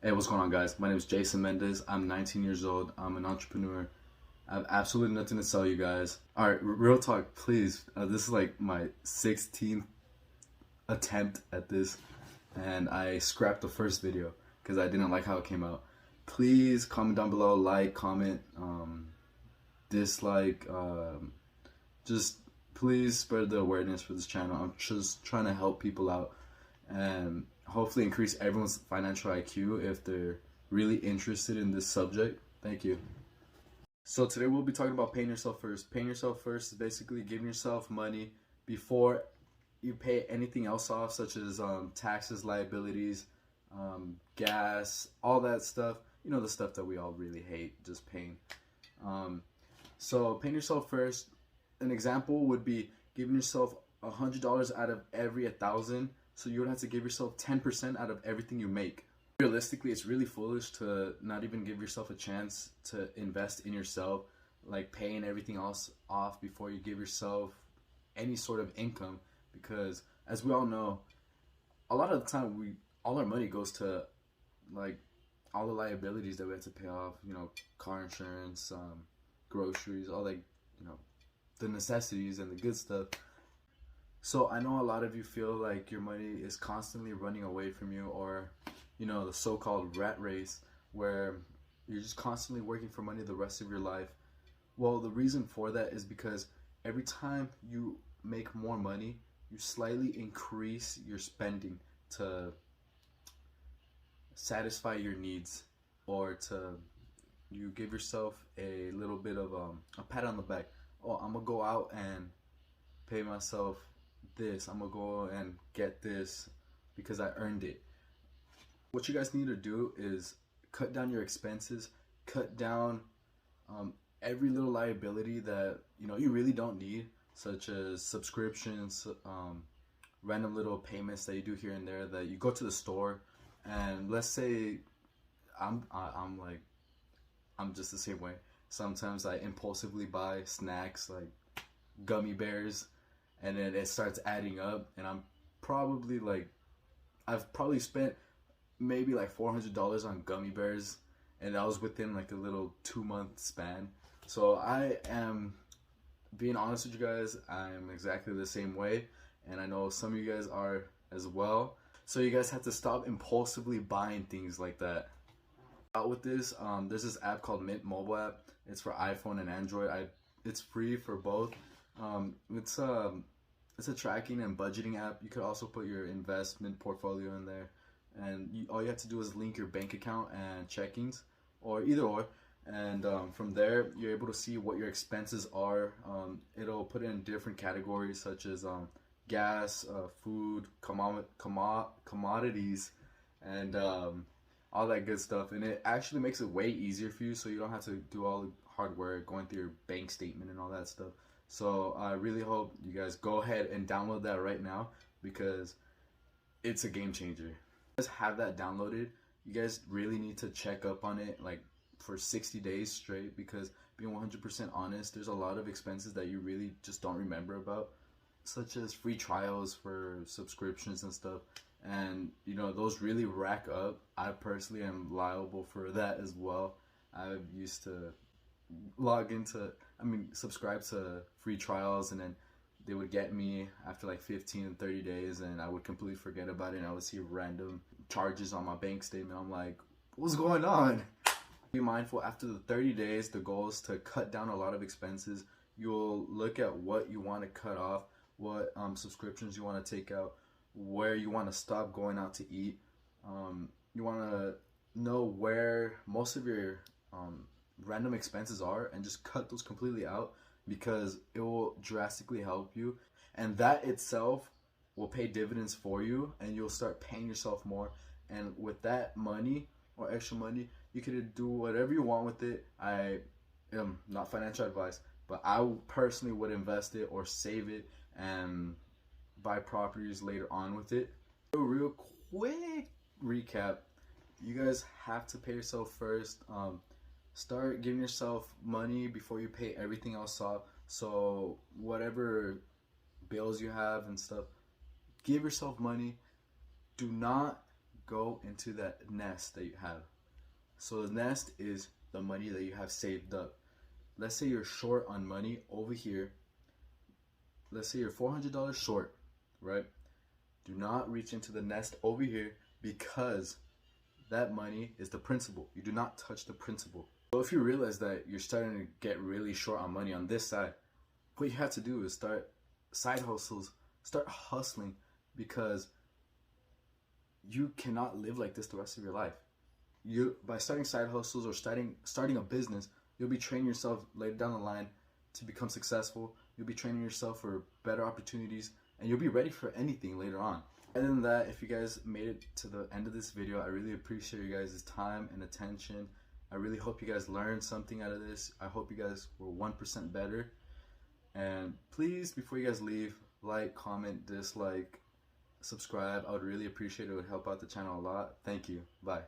Hey, what's going on, guys? My name is Jason Mendez. I'm 19 years old. I'm an entrepreneur. I have absolutely nothing to sell you guys. All right, real talk, please. This is like my 16th attempt at this, and I scrapped the first video because I didn't like how it came out. Please comment down below, like, comment, dislike, just please spread the awareness for this channel. I'm just trying to help people out and hopefully increase everyone's financial IQ if they're really interested in this subject. Thank you. So today we'll be talking about paying yourself first. Paying yourself first is basically giving yourself money before you pay anything else off, such as taxes, liabilities, gas, all that stuff. You know, the stuff that we all really hate, just paying. So paying yourself first, an example would be giving yourself $100 out of every 1,000, so you would have to give yourself 10% out of everything you make. Realistically, it's really foolish to not even give yourself a chance to invest in yourself, like paying everything else off before you give yourself any sort of income, because as we all know, a lot of the time all our money goes to like all the liabilities that we have to pay off, you know, car insurance, groceries, all like, you know, the necessities and the good stuff. So I know a lot of you feel like your money is constantly running away from you, or, you know, the so-called rat race where you're just constantly working for money the rest of your life. Well, the reason for that is because every time you make more money, you slightly increase your spending to satisfy your needs, or to you give yourself a little bit of a pat on the back. Oh, I'm gonna go out and pay myself this. I'm gonna go and get this because I earned it. What you guys need to do is cut down your expenses, cut down every little liability that you really don't need, such as subscriptions, random little payments that you do here and there. That you go to the store, and let's say I'm just the same way. Sometimes I impulsively buy snacks like gummy bears, and then it starts adding up, and I've probably spent maybe like $400 on gummy bears, and that was within like a little 2-month span. So I am being honest with you guys, I am exactly the same way, and I know some of you guys are as well. So you guys have to stop impulsively buying things like that. Out with this, there's this app called Mint mobile app. It's for iPhone and Android. It's free for both. It's a tracking and budgeting app. You could also put your investment portfolio in there, and all you have to do is link your bank account and checkings, or either or, and from there you're able to see what your expenses are. It'll put it in different categories, such as gas, food, commodities, and all that good stuff. And it actually makes it way easier for you, so you don't have to do all the hard work going through your bank statement and all that stuff. So I really hope you guys go ahead and download that right now, because it's a game changer. If you guys have that downloaded, you guys really need to check up on it like for 60 days straight, because being 100% honest, there's a lot of expenses that you really just don't remember about, such as free trials for subscriptions and stuff. And those really rack up. I personally am liable for that as well. I used to subscribe to free trials, and then they would get me after like 15 and 30 days, and I would completely forget about it, and I would see random charges on my bank statement. I'm like, what's going on? Be mindful, after the 30 days, the goal is to cut down a lot of expenses. You'll look at what you want to cut off, what subscriptions you want to take out, where you want to stop going out to eat. You want to know where most of your random expenses are, and just cut those completely out, because it will drastically help you, and that itself will pay dividends for you, and you'll start paying yourself more. And with that money or extra money, you could do whatever you want with it. I am not financial advice, but I personally would invest it or save it and buy properties later on with it. A real quick recap: you guys have to pay yourself first. Start giving yourself money before you pay everything else off. So whatever bills you have and stuff, give yourself money. Do not go into that nest that you have. So the nest is the money that you have saved up. Let's say you're short on money over here. Let's say you're $400 short, right? Do not reach into the nest over here, because that money is the principal. You do not touch the principal. So if you realize that you're starting to get really short on money on this side, what you have to do is start side hustles, start hustling, because you cannot live like this the rest of your life. By starting side hustles or starting a business, you'll be training yourself later down the line to become successful. You'll be training yourself for better opportunities, and you'll be ready for anything later on. Other than that, if you guys made it to the end of this video, I really appreciate you guys' time and attention. I really hope you guys learned something out of this. I hope you guys were 1% better. And please, before you guys leave, like, comment, dislike, subscribe. I would really appreciate it. It would help out the channel a lot. Thank you. Bye.